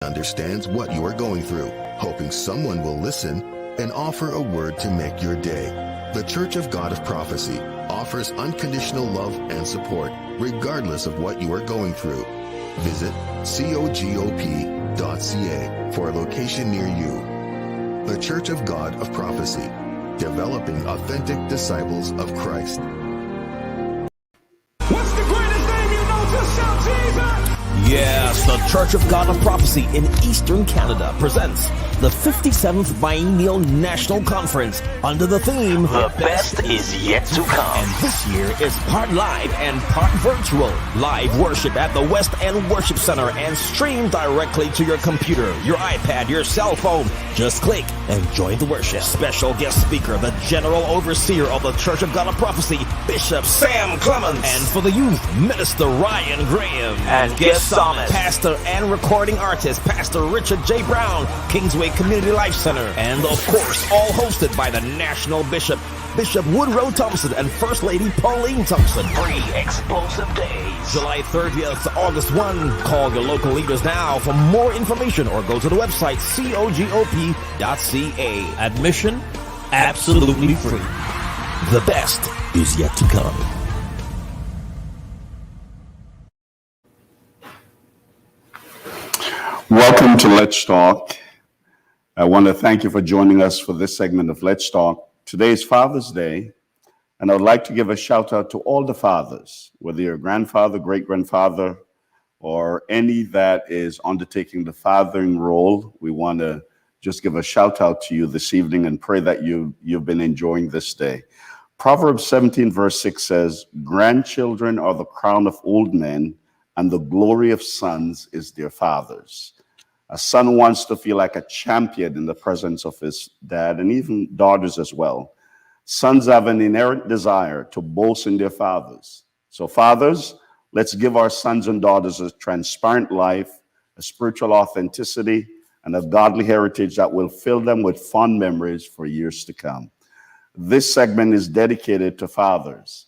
understands what you are going through, hoping someone will listen and offer a word to make your day. The Church of God of Prophecy offers unconditional love and support, regardless of what you are going through. Visit cogop.ca for a location near you. The Church of God of Prophecy, developing authentic disciples of Christ. What's the greatest name you know? Just shout Jesus! Yes, the Church of God of Prophecy in Eastern Canada presents the 57th Biennial National Conference under the theme, The Best Is Yet to Come. And this year is part live and part virtual. Live worship at the West End Worship Center and stream directly to your computer, your iPad, your cell phone. Just click and join the worship. Special guest speaker, the General Overseer of the Church of God of Prophecy, Bishop Sam Clements. And for the youth, Minister Ryan Graham. And guest psalmist, pastor and recording artist, Pastor Richard J. Brown, Kingsway Community Life Center. And of course, all hosted by the National Bishop, Bishop Woodroe Thompson and First Lady Pauline Thompson. 3 explosive days. July 30th to August 1. Call your local leaders now for more information or go to the website cogop.ca. Admission absolutely free. The best is yet to come. Welcome to Let's Talk. I want to thank you for joining us for this segment of Let's Talk. Today is Father's Day, and I would like to give a shout out to all the fathers, whether you're a grandfather, great-grandfather, or any that is undertaking the fathering role. We want to just give a shout out to you this evening and pray that you've been enjoying this day. Proverbs 17 verse 6 says, "Grandchildren are the crown of old men, and the glory of sons is their fathers." A son wants to feel like a champion in the presence of his dad, and even daughters as well. Sons have an inherent desire to boast in their fathers. So fathers, let's give our sons and daughters a transparent life, a spiritual authenticity, and a godly heritage that will fill them with fond memories for years to come. This segment is dedicated to fathers.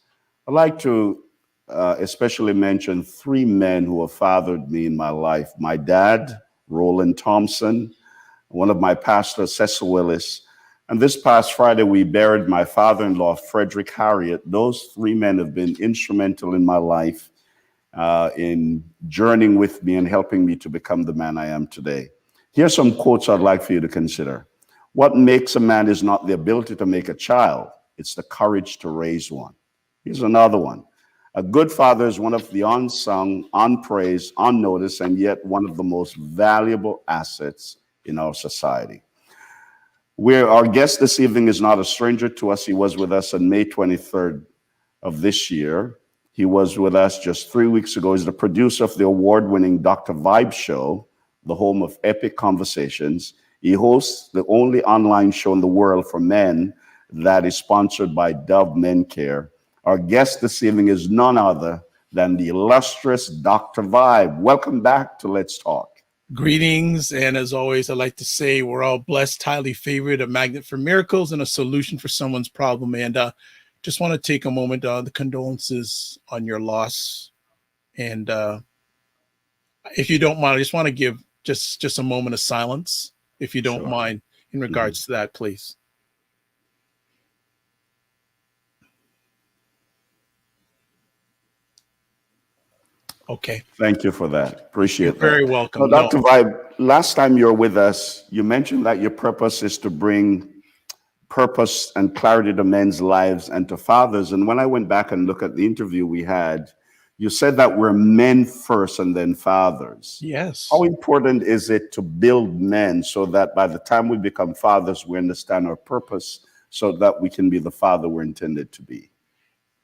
I'd like to especially mention 3 men who have fathered me in my life. My dad, Roland Thompson, one of my pastors, Cecil Willis, and this past Friday we buried my father-in-law, Frederick Harriet. Those 3 men have been instrumental in my life, in journeying with me and helping me to become the man I am today. Here's some quotes I'd like for you to consider. What makes a man is not the ability to make a child, it's the courage to raise one. Here's another one. A good father is one of the unsung, unpraised, unnoticed, and yet one of the most valuable assets in our society. Our guest this evening is not a stranger to us. He was with us on May 23rd of this year. He was with us just 3 weeks ago. He's the producer of the award-winning Dr. Vibe Show, the home of epic conversations. He hosts the only online show in the world for men that is sponsored by Dove Men Care. Our guest this evening is none other than the illustrious Dr. Vibe. Welcome back to Let's Talk. Greetings, and as always, I like to say we're all blessed, highly favored, a magnet for miracles, and a solution for someone's problem. And just want to take a moment, the condolences on your loss. And if you don't mind, I just want to give just a moment of silence, if you don't mind, in regards to that, please. Okay. Thank you for that. Appreciate that. You're very welcome. Now, Dr. Vibe, last time you were with us, you mentioned that your purpose is to bring purpose and clarity to men's lives and to fathers. And when I went back and looked at the interview we had, you said that we're men first and then fathers. Yes. How important is it to build men so that by the time we become fathers, we understand our purpose so that we can be the father we're intended to be?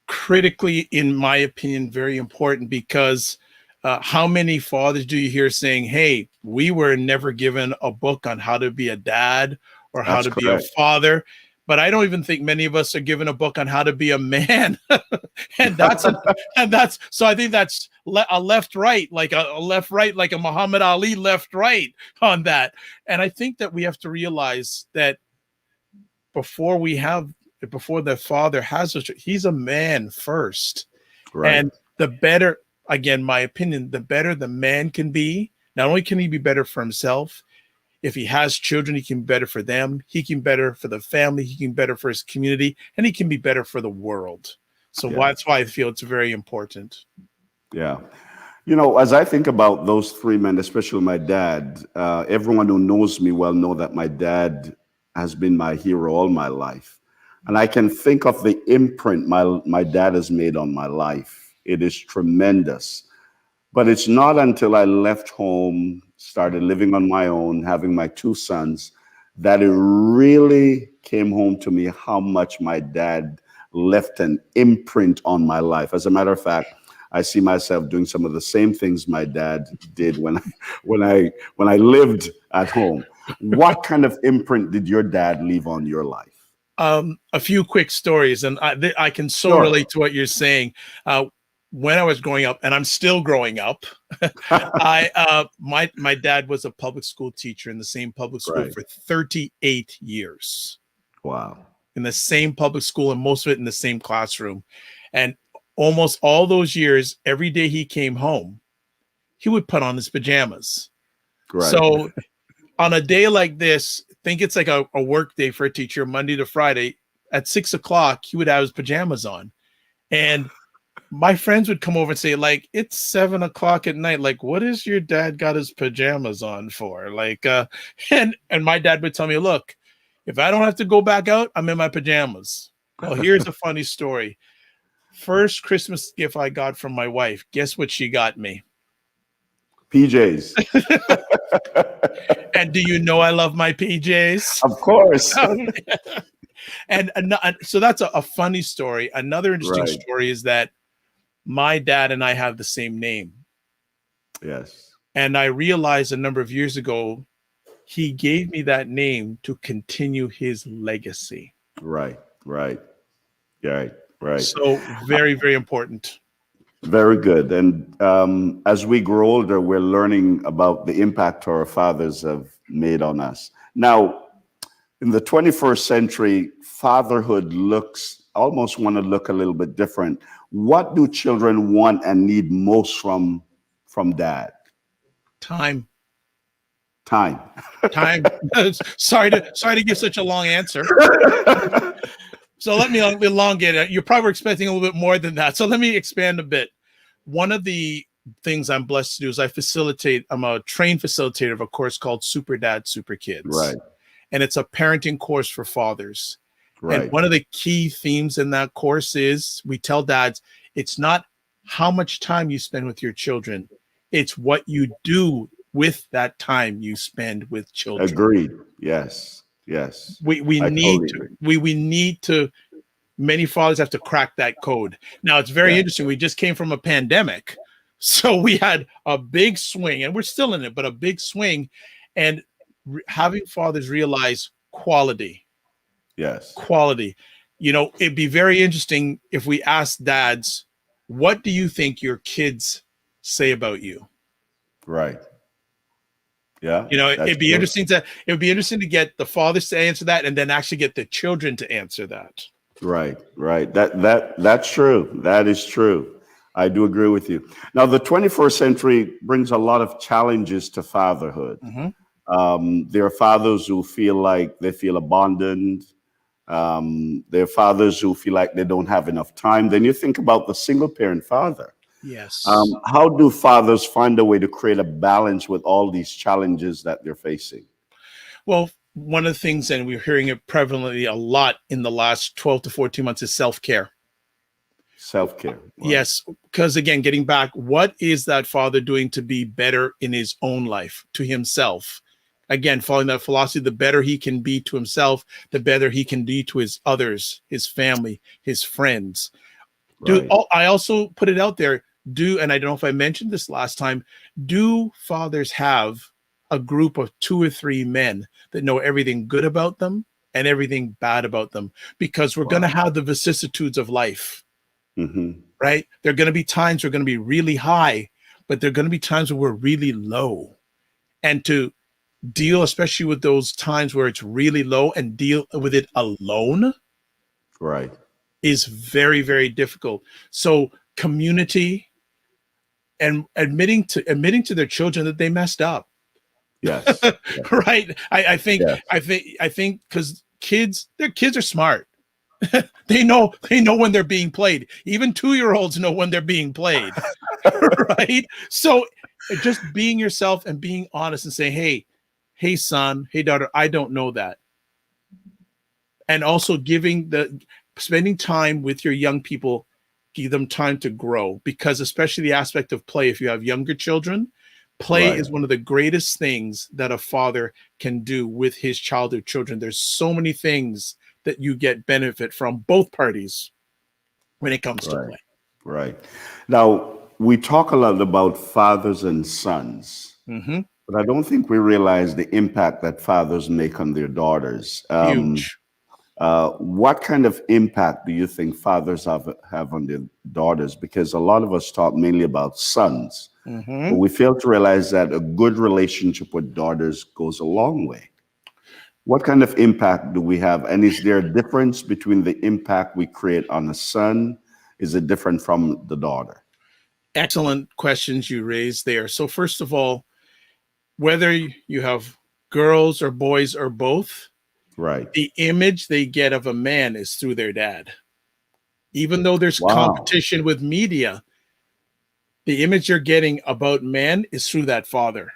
Critically, in my opinion, very important, because how many fathers do you hear saying, hey, we were never given a book on how to be a dad or how to be a father? But I don't even think many of us are given a book on how to be a man. and so I think that's a left-right, like a left-right, like a Muhammad Ali left-right on that. And I think that we have to realize that before the father has he's a man first. Right. And the better, again, my opinion, the better the man can be, Not only can he be better for himself, if he has children, he can be better for them. He can be better for the family. He can be better for his community, and he can be better for the world. So that's why I feel it's very important. Yeah. As I think about those three men, especially my dad, everyone who knows me well know that my dad has been my hero all my life. And I can think of the imprint my dad has made on my life. It is tremendous. But it's not until I left home, started living on my own, having my two sons, that it really came home to me how much my dad left an imprint on my life. As a matter of fact, I see myself doing some of the same things my dad did when I lived at home. What kind of imprint did your dad leave on your life? A few quick stories, and I can so relate to what you're saying. When I was growing up, and I'm still growing up, my dad was a public school teacher in the same public school for 38 years. Wow. In the same public school, and most of it in the same classroom. And almost all those years, every day he came home, he would put on his pajamas. Right. So on a day like this, think it's like a work day for a teacher, Monday to Friday, at 6 o'clock, he would have his pajamas on. And my friends would come over and say, like, it's 7 o'clock at night. Like, what is your dad got his pajamas on for? Like, and my dad would tell me, look, if I don't have to go back out, I'm in my pajamas. Well, here's a funny story. First Christmas gift I got from my wife. Guess what she got me? PJs. And do you know I love my PJs? Of course. And so that's a funny story. Another interesting story is that my dad and I have the same name. Yes. And I realized a number of years ago, he gave me that name to continue his legacy. Right. So very, very important. Very good. And as we grow older, we're learning about the impact our fathers have made on us. Now, in the 21st century, fatherhood almost want to look a little bit different. What do children want and need most from dad? Time. Time. Sorry to give such a long answer. So let me elongate it. You're probably expecting a little bit more than that. So let me expand a bit. One of the things I'm blessed to do is I'm a trained facilitator of a course called Super Dad, Super Kids. Right. And it's a parenting course for fathers. Right. And one of the key themes in that course is we tell dads, it's not how much time you spend with your children. It's what you do with that time you spend with children. Agreed. Yes. We need to, many fathers have to crack that code. Now it's very interesting. We just came from a pandemic. So we had a big swing, and we're still in it, but a big swing, and having fathers realize quality. Yes. Quality. It'd be very interesting if we asked dads, what do you think your kids say about you? Right. Yeah. It'd be interesting to get the fathers to answer that, and then actually get the children to answer that. Right. That's true. That is true. I do agree with you. Now, the 21st century brings a lot of challenges to fatherhood. Mm-hmm. There are fathers who feel like they feel abandoned. There are fathers who feel like they don't have enough time. Then you think about the single parent father. Yes. How do fathers find a way to create a balance with all these challenges that they're facing? Well, one of the things, and we're hearing it prevalently a lot in the last 12 to 14 months, is self-care. Self-care. Wow. Yes. Because again, getting back, what is that father doing to be better in his own life, to himself? Again, following that philosophy, the better he can be to himself, the better he can be to his others, his family, his friends. Right. I also put it out there, and I don't know if I mentioned this last time, do fathers have a group of 2 or 3 men that know everything good about them and everything bad about them? Because we're going to have the vicissitudes of life, right? There are going to be times we're going to be really high, but there are going to be times where we're really low. And to deal, especially with those times where it's really low, and deal with it alone, right, is very, very difficult. So community, and admitting to their children that they messed up. Yes. Right. I think Yes. because their kids are smart. They know when they're being played. Even 2-year-olds know when they're being played. Right. So just being yourself and being honest and saying, hey son, hey daughter, I don't know that. And also spending time with your young people, give them time to grow, because especially the aspect of play, if you have younger children, play Right. is one of the greatest things that a father can do with his childhood children. There's so many things that you get benefit from both parties when it comes to Right. play. Right. Now, we talk a lot about fathers and sons, Mm-hmm. but I don't think we realize the impact that fathers make on their daughters. Huge. What kind of impact do you think fathers have on their daughters? Because a lot of us talk mainly about sons, Mm-hmm. but we fail to realize that a good relationship with daughters goes a long way. What kind of impact do we have? And is there a difference between the impact we create on a son? Is it different from the daughter? Excellent questions you raised there. So first of all, whether you have girls or boys or both, Right. the image they get of a man is through their dad. Even though there's Wow. competition with media, the image you're getting about men is through that father.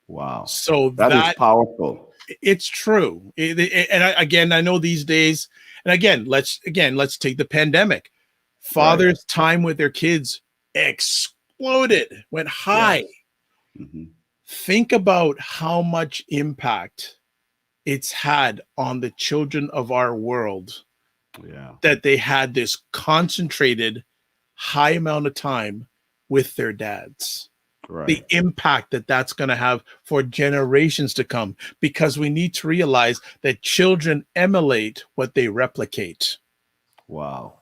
Wow. So That is powerful. it's true. And I know these days, and let's take the pandemic. Fathers' time with their kids exploded, went high. Yes. Mm-hmm. Think about how much impact it's had on the children of our world Yeah. that they had this concentrated high amount of time with their dads. Right. The impact that that's going to have for generations to come, because we need to realize that children emulate what they replicate. Wow.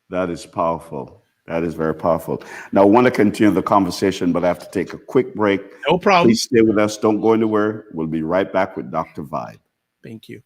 That is powerful. That is very powerful. Now, I want to continue the conversation, but I have to take a quick break. No problem. Please stay with us. Don't go anywhere. We'll be right back with Dr. Vibe. Thank you.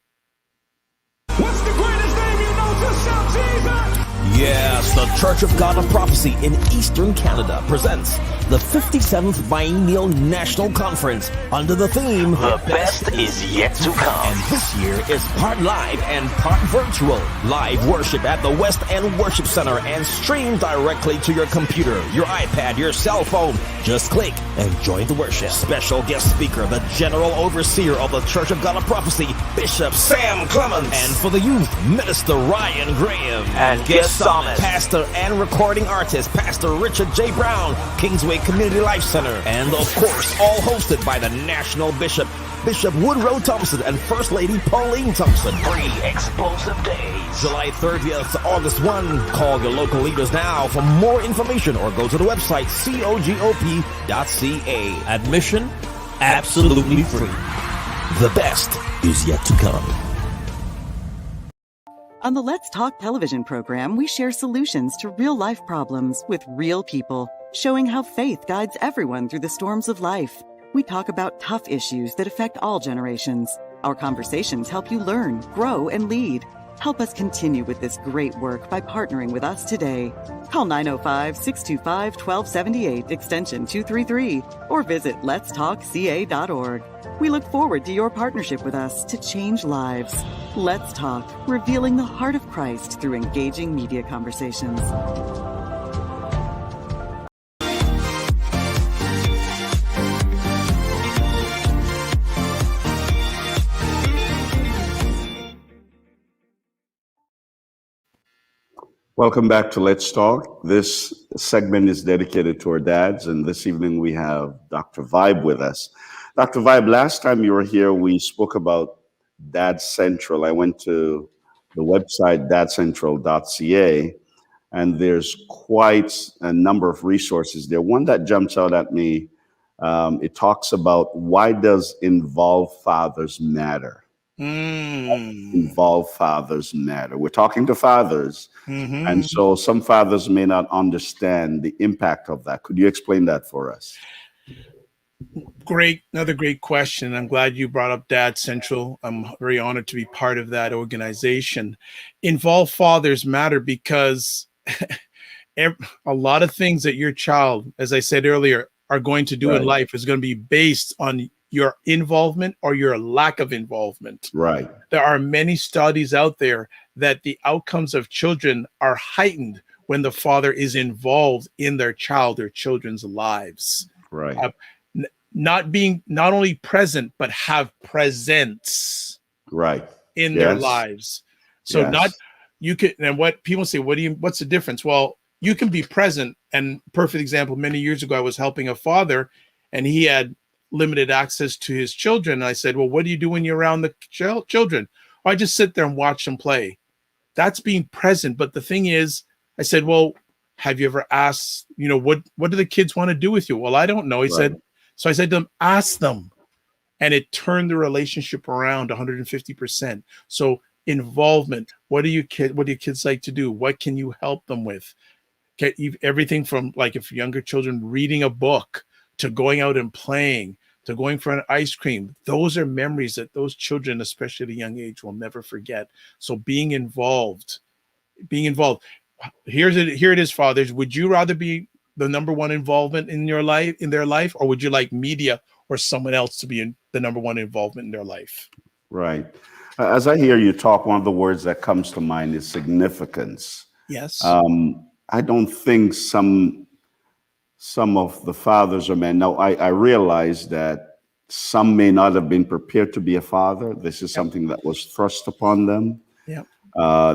What's the greatest name you know? Just shout Jesus! Yes, the Church of God of Prophecy in Eastern Canada presents the 57th Biennial National Conference under the theme The best is yet to come. And this year is part live and part virtual. Live worship at the West End Worship Center and streamed directly to your computer, your iPad, your cell phone. Just click and join the worship. Special guest speaker, the General Overseer of the Church of God of Prophecy, Bishop Sam Clements. And for the youth, Minister Ryan Graham. And guest psalmist, pastor and recording artist, Pastor Richard J. Brown, Kingsway Community Life Center. And of course, all hosted by the National Bishop, Bishop Woodroe Thompson and First Lady Pauline Thompson. 3 explosive days. July 30th to August 1. Call your local leaders now for more information or go to the website cogop.ca. Admission absolutely free. The best is yet to come. On the Let's Talk television program, we share solutions to real-life problems with real people, showing how faith guides everyone through the storms of life. We talk about tough issues that affect all generations. Our conversations help you learn, grow, and lead. Help us continue with this great work by partnering with us today. Call 905-625-1278, extension 233, or visit letstalkca.org. We look forward to your partnership with us to change lives. Let's Talk, revealing the heart of Christ through engaging media conversations. Welcome back to Let's Talk. This segment is dedicated to our dads, and this evening we have Dr. Vibe with us. Dr. Vibe, last time you were here, we spoke about Dad Central. I went to the website dadcentral.ca, and there's quite a number of resources there. One that jumps out at me, it talks about why does involved fathers matter? Involved fathers matter. We're talking to fathers, and so some fathers may not understand the impact of that. Could you explain that for us? Another great question. I'm glad you brought up Dad Central. I'm very honored to be part of that organization. Involved fathers matter because a lot of things that your child, as I said earlier, are going to do in life is going to be based on your involvement or your lack of involvement. Right. There are many studies out there that the outcomes of children are heightened when the father is involved in their child or children's lives. Right. Not only present, but have presence Right. in their lives. So you can, and what people say, what's the difference? Well, you can be present. And perfect example, many years ago, I was helping a father and he had limited access to his children. And I said, well, what do you do when you're around the children? Well, I just sit there and watch them play. That's being present. But the thing is, I said, well, have you ever asked, what do the kids want to do with you? Well, I don't know. He said, so I said to them, ask them. And it turned the relationship around 150%. So involvement, what do your kids like to do? What can you help them with? Everything from, like, if younger children reading a book to going out and playing to going for an ice cream. Those are memories that those children, especially at a young age, will never forget. So being involved. Here it is, fathers. Would you rather be the number one involvement in their life, or would you like media or someone else to be the number one involvement in their life? Right. As I hear you talk, one of the words that comes to mind is significance. Yes. I don't think some of the fathers or men. Now, I realize that some may not have been prepared to be a father. This is something that was thrust upon them. Yeah.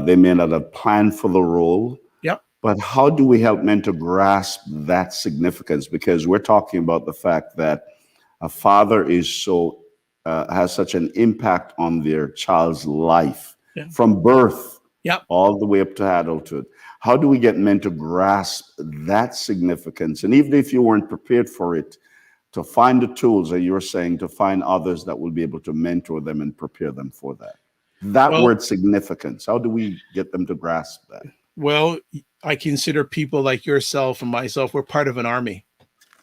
They may not have planned for the role. Yep. But how do we help men to grasp that significance? Because we're talking about the fact that a father has such an impact on their child's life from birth all the way up to adulthood. How do we get men to grasp that significance? And even if you weren't prepared for it, to find the tools that you're saying, to find others that will be able to mentor them and prepare them for that. That word significance, how do we get them to grasp that? Well, I consider people like yourself and myself, we're part of an army.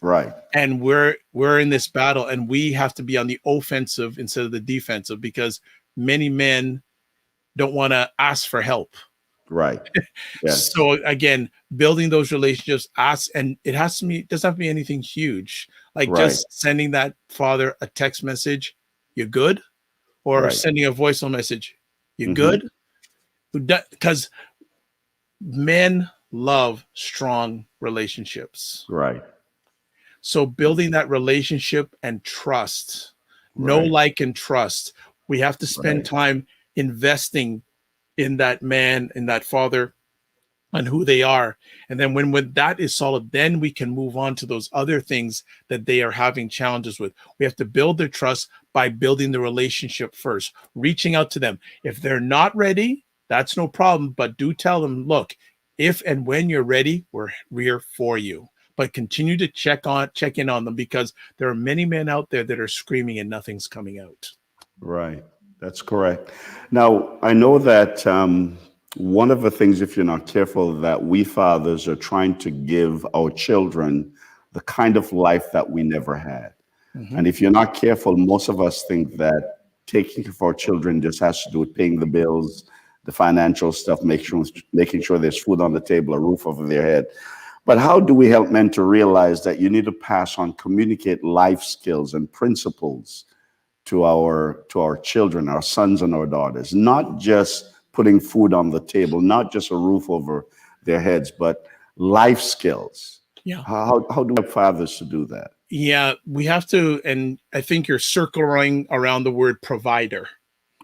Right. And we're in this battle, and we have to be on the offensive instead of the defensive, because many men don't want to ask for help. Right. Yes. So again, building those relationships, and it doesn't have to be anything huge. Like just sending that father a text message, "You good?" Or sending a voicemail message, "You good?" Because men love strong relationships. Right. So building that relationship and trust, know, like, and trust. We have to spend time investing in that man, in that father, and who they are. And then when that is solid, then we can move on to those other things that they are having challenges with. We have to build their trust by building the relationship first, reaching out to them. If they're not ready, that's no problem. But do tell them, look, if and when you're ready, we're here for you. But continue to check in on them, because there are many men out there that are screaming and nothing's coming out. Right. That's correct. Now, I know that one of the things, if you're not careful, that we fathers are trying to give our children the kind of life that we never had. And if you're not careful, most of us think that taking care of our children just has to do with paying the bills, the financial stuff, making sure there's food on the table, a roof over their head. But how do we help men to realize that you need to pass on, communicate life skills and principles to our children, our sons and our daughters, not just putting food on the table, not just a roof over their heads, but life skills? Yeah. How do we help fathers to do that? Yeah, we have to, and I think you're circling around the word provider.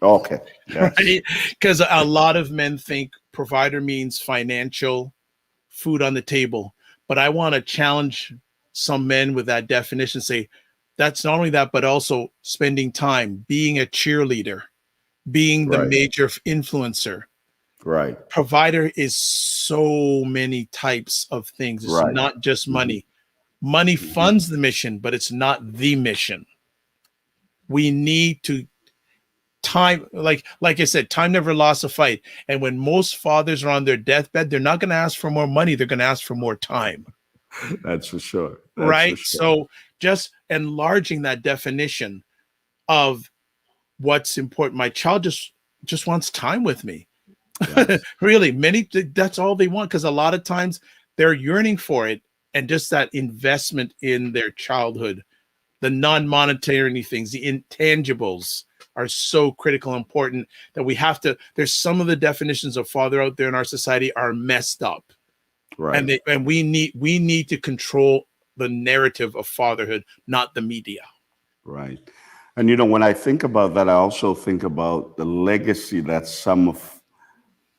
Okay. Yes. Right? Because a lot of men think provider means financial, food on the table. But I want to challenge some men with that definition, say that's not only that, but also spending time, being a cheerleader, being the major influencer. Right. Provider is so many types of things. It's not just money. Money funds the mission, but it's not the mission. We need to time, like I said, time never lost a fight. And when most fathers are on their deathbed, they're not going to ask for more money. They're going to ask for more time. That's for sure. Right. So just enlarging that definition of what's important. My child just wants time with me. Yes. Really, that's all they want. Because a lot of times they're yearning for it. And just that investment in their childhood, the non-monetary things, the intangibles are so critical and important that we have to, there's some of the definitions of father out there in our society are messed up. Right. And we need to control the narrative of fatherhood, not the media. Right. And when I think about that, I also think about the legacy that some of,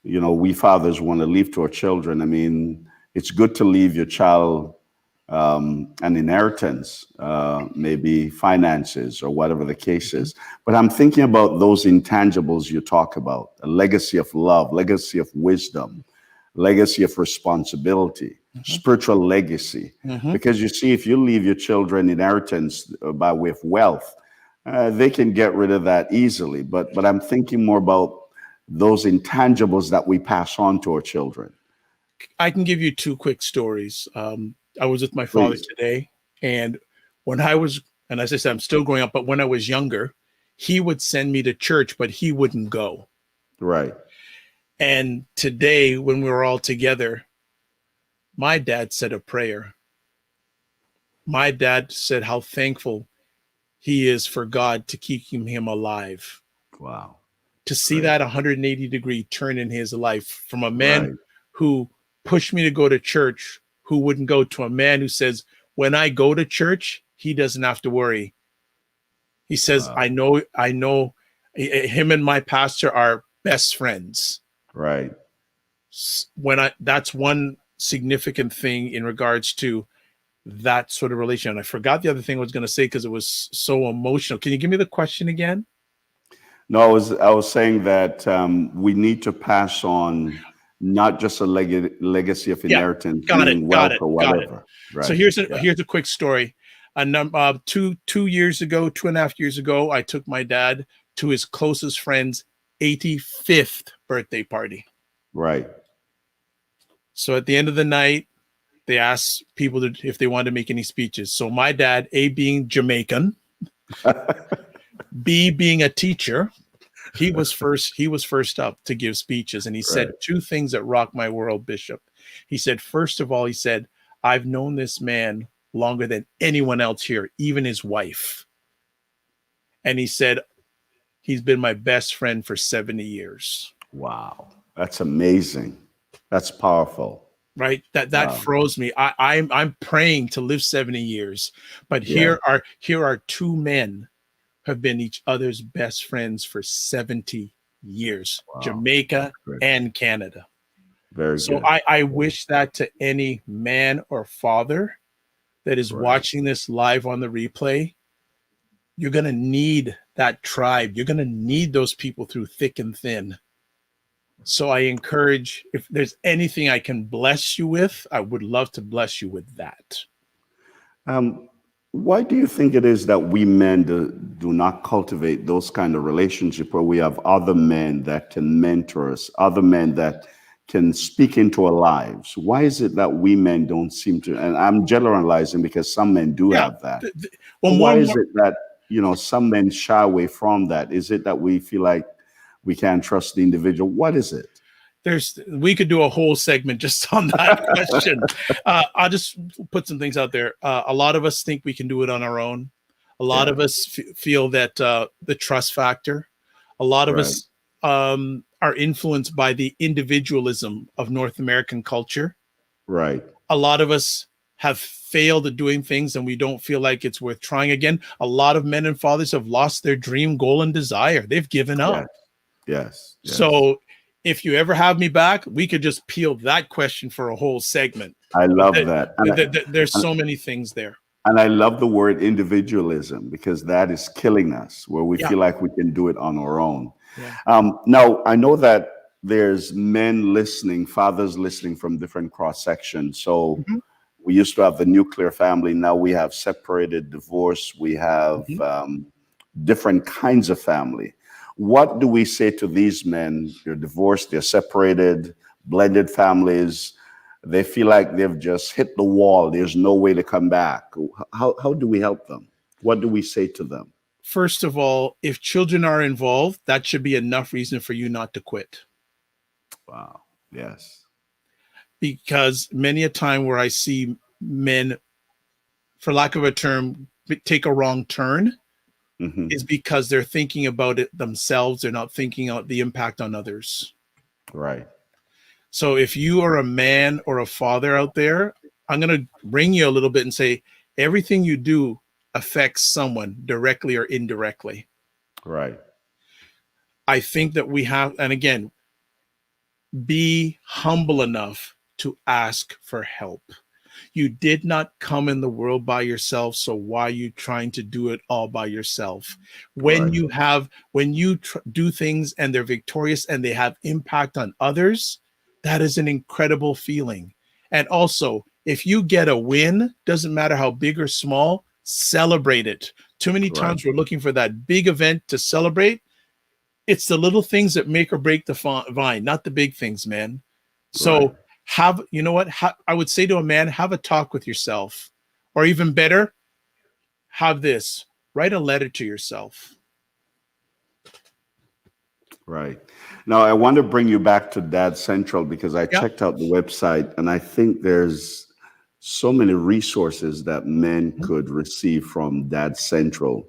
we fathers want to leave to our children. I mean, it's good to leave your child an inheritance, maybe finances or whatever the case is. But I'm thinking about those intangibles you talk about, a legacy of love, legacy of wisdom, legacy of responsibility, spiritual legacy. Because you see, if you leave your children inheritance by way of wealth, they can get rid of that easily. But I'm thinking more about those intangibles that we pass on to our children. I can give you two quick stories. I was with my father today, and when I was, and as I said, I'm still growing up, but when I was younger, he would send me to church, but he wouldn't go. Right. And today, when we were all together, my dad said a prayer. My dad said how thankful he is for God to keep him alive. Wow. To see that 180-degree turn in his life from a man Right. who pushed me to go to church, who wouldn't go, to a man who says, when I go to church, he doesn't have to worry. He says, Wow. I know him and my pastor are best friends. Right. That's one significant thing in regards to that sort of relation. And I forgot the other thing I was going to say because it was so emotional. Can you give me the question again? No, I was saying that we need to pass on not just a legacy of inheritance, meaning wealth or whatever. Right. So here's a quick story. 2.5 years ago, I took my dad to his closest friend's 85th birthday party. Right. So at the end of the night, they asked people if they wanted to make any speeches. So my dad, A, being Jamaican, B, being a teacher, he was first up to give speeches. And he said two things that rocked my world, Bishop. He said, first of all, he said, I've known this man longer than anyone else here, even his wife. And he said, he's been my best friend for 70 years. Wow. That's amazing. That's powerful. Right. That froze me. I'm praying to live 70 years. But here are two men who have been each other's best friends for 70 years, Jamaica and Canada. Very so good. I wish that to any man or father that is watching this live on the replay. You're going to need that tribe. You're going to need those people through thick and thin. So I encourage, if there's anything I can bless you with, I would love to bless you with that. Why do you think it is that we men do not cultivate those kind of relationships where we have other men that can mentor us, other men that can speak into our lives? Why is it that we men don't seem to, and I'm generalizing because some men do have that. Why is it that, some men shy away from that? Is it that we feel like we can't trust the individual? What is it? We could do a whole segment just on that question. I'll just put some things out there. A lot of us think we can do it on our own. A lot of us feel that the trust factor. A lot of us are influenced by the individualism of North American culture. Right. A lot of us have failed at doing things and we don't feel like it's worth trying again. A lot of men and fathers have lost their dream, goal, and desire. They've given up. Yes. So if you ever have me back, we could just peel that question for a whole segment. I love that. There's so many things there. And I love the word individualism because that is killing us, where we feel like we can do it on our own. Now, I know that there's men listening, fathers listening from different cross sections. So we used to have the nuclear family. Now we have separated, divorce. We have different kinds of family. What do we say to these men? They're divorced, they're separated, blended families. They feel like they've just hit the wall. There's no way to come back. How do we help them? What do we say to them? First of all, if children are involved, that should be enough reason for you not to quit. Wow. Yes. because many a time where I see men, for lack of a term, take a wrong turn is because they're thinking about it themselves. They're not thinking about the impact on others. Right. So if you are a man or a father out there, I'm going to bring you a little bit and say everything you do affects someone directly or indirectly. Right. I think that we have, and again, be humble enough to ask for help. You did not come in the world by yourself, so why are you trying to do it all by yourself? When you do things and they're victorious and they have impact on others, that is an incredible feeling. And also, if you get a win, doesn't matter how big or small, celebrate it. Too many times we're looking for that big event to celebrate. It's the little things that make or break the vine, not the big things, man. So I would say to a man, have a talk with yourself, or even better, have this, write a letter to yourself. Right. Now, I want to bring you back to Dad Central because I checked out the website and I think there's so many resources that men could receive from Dad Central.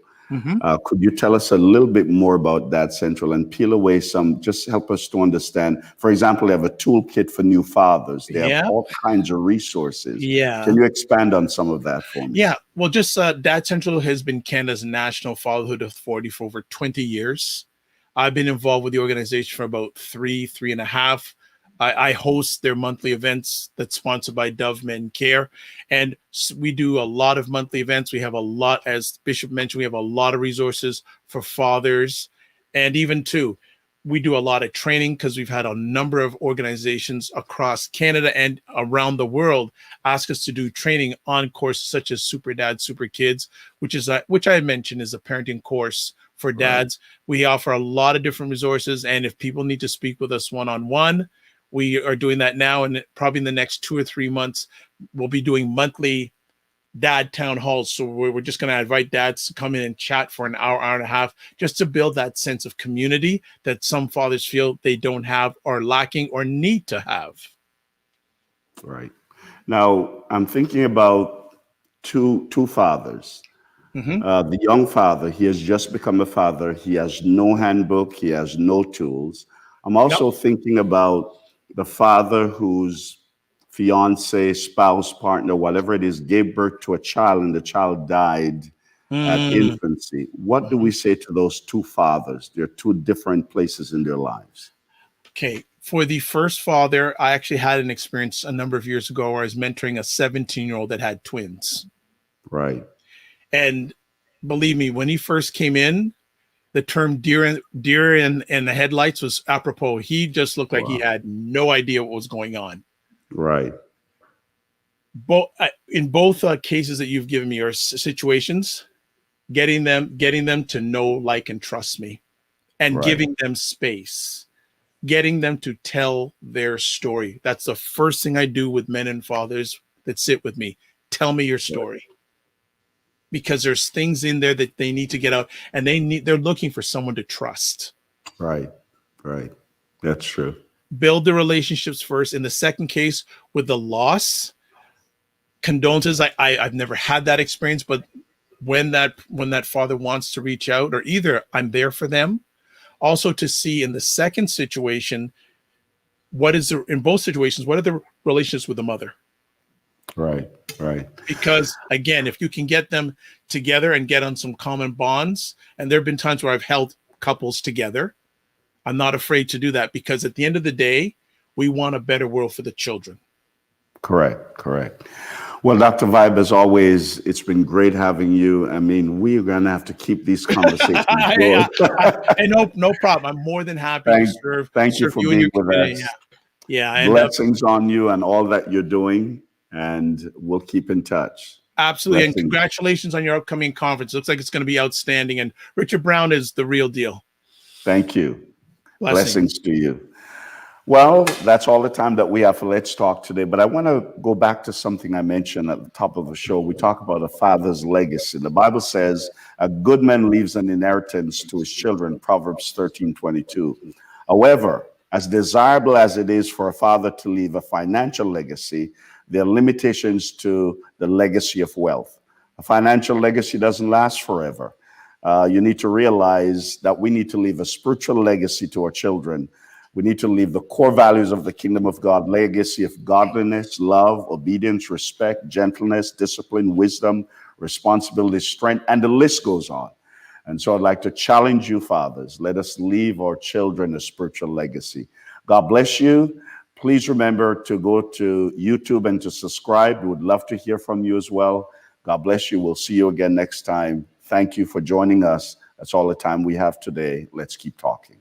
Could you tell us a little bit more about Dad Central and peel away some, just help us to understand? For example, they have a toolkit for new fathers. They have all kinds of resources. Yeah. Can you expand on some of that for me? Yeah. Well, just Dad Central has been Canada's national fatherhood authority for over 20 years. I've been involved with the organization for about three and a half. I host their monthly events that's sponsored by Dove Men Care. And we do a lot of monthly events. We have a lot, as Bishop mentioned, we have a lot of resources for fathers. And even we do a lot of training because we've had a number of organizations across Canada and around the world ask us to do training on courses such as Super Dad, Super Kids, which I mentioned is a parenting course for dads. We offer a lot of different resources. And if people need to speak with us one-on-one, we are doing that now, and probably in the next 2 or 3 months, we'll be doing monthly dad town halls. So we're just going to invite dads to come in and chat for an hour and a half, just to build that sense of community that some fathers feel they don't have or lacking or need to have. Right. Now, I'm thinking about two fathers. The young father, he has just become a father. He has no handbook. He has no tools. I'm also thinking about the father whose fiance, spouse, partner, whatever it is, gave birth to a child and the child died at infancy. What do we say to those two fathers? They're two different places in their lives. Okay. For the first father, I actually had an experience a number of years ago where I was mentoring a 17-year-old that had twins. Right. And believe me, when he first came in, the term deer in the headlights was apropos. He just looked like he had no idea what was going on. Right. In both cases that you've given me are situations, getting them to know, like, and trust me, and giving them space, getting them to tell their story. That's the first thing I do with men and fathers that sit with me. Tell me your story. Because there's things in there that they need to get out, and they're looking for someone to trust. Right. That's true. Build the relationships first. In the second case, with the loss, condolences. I've never had that experience, but when that father wants to reach out, or either I'm there for them. Also to see in the second situation, in both situations, what are the relationships with the mother? Right. Because again, if you can get them together and get on some common bonds, and there have been times where I've held couples together, I'm not afraid to do that, because at the end of the day, we want a better world for the children. Correct. Well, Dr. Vibe, as always, it's been great having you. I mean, we're going to have to keep these conversations going. No problem. I'm more than happy to serve. Thank you for being with us. Yeah. Blessings on you and all that you're doing. And we'll keep in touch. Absolutely. Blessings. And congratulations on your upcoming conference. Looks like it's going to be outstanding. And Richard Brown is the real deal. Thank you. Blessings to you. Well, that's all the time that we have for Let's Talk today. But I want to go back to something I mentioned at the top of the show. We talk about a father's legacy. The Bible says a good man leaves an inheritance to his children, Proverbs 13:22. However, As desirable as it is for a father to leave a financial legacy, there are limitations to the legacy of wealth. A financial legacy doesn't last forever. You need to realize that we need to leave a spiritual legacy to our children. We need to leave the core values of the kingdom of God, legacy of godliness, love, obedience, respect, gentleness, discipline, wisdom, responsibility, strength, and the list goes on. And so I'd like to challenge you, fathers. Let us leave our children a spiritual legacy. God bless you. Please remember to go to YouTube and to subscribe. We would love to hear from you as well. God bless you. We'll see you again next time. Thank you for joining us. That's all the time we have today. Let's keep talking.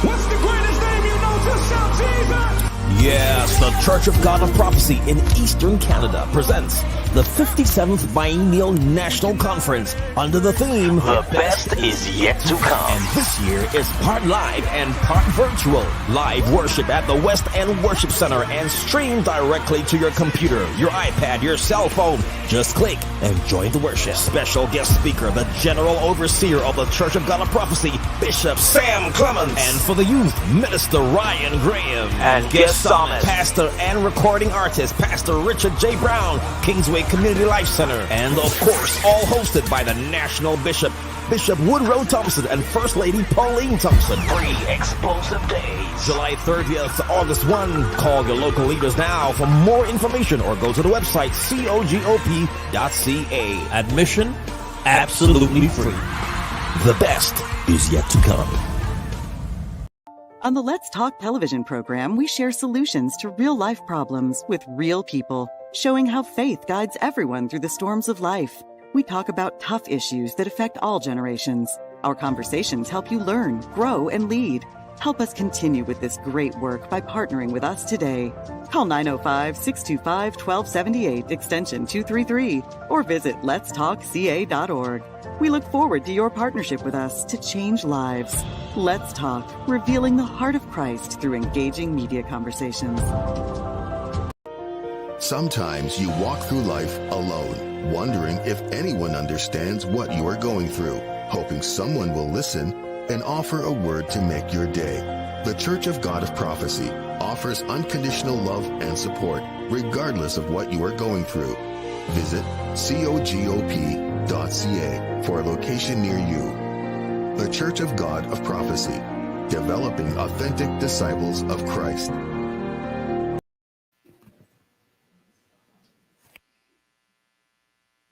What's the greatest name you know? Just shout Jesus! Yes, the Church of God of Prophecy in Eastern Canada presents the 57th Biennial National Conference under the theme The best is yet to come. And this year is part live and part virtual. Live worship at the West End Worship Center and streamed directly to your computer, your iPad, your cell phone. Just click and join the worship. Special guest speaker, the General Overseer of the Church of God of Prophecy, Bishop Sam Clements. And for the youth, Minister Ryan Graham. And guest psalmist, pastor and recording artist, Pastor Richard J. Brown, Kingsway Community Life Center. And of course, all hosted by the National Bishop, Bishop Woodroe Thompson and First Lady Pauline Thompson. 3 explosive days. July 30th to August 1. Call your local leaders now for more information or go to the website cogop.ca. Admission absolutely free. The best is yet to come. On the Let's Talk television program, we share solutions to real-life problems with real people, showing how faith guides everyone through the storms of life. We talk about tough issues that affect all generations. Our conversations help you learn, grow, and lead. Help us continue with this great work by partnering with us today. Call 905-625-1278, extension 233, or visit letstalkca.org. We look forward to your partnership with us to change lives. Let's Talk, revealing the heart of Christ through engaging media conversations. Sometimes you walk through life alone, wondering if anyone understands what you are going through, hoping someone will listen and offer a word to make your day. The Church of God of Prophecy offers unconditional love and support, regardless of what you are going through. Visit cogop.ca for a location near you. The Church of God of Prophecy, developing authentic disciples of Christ.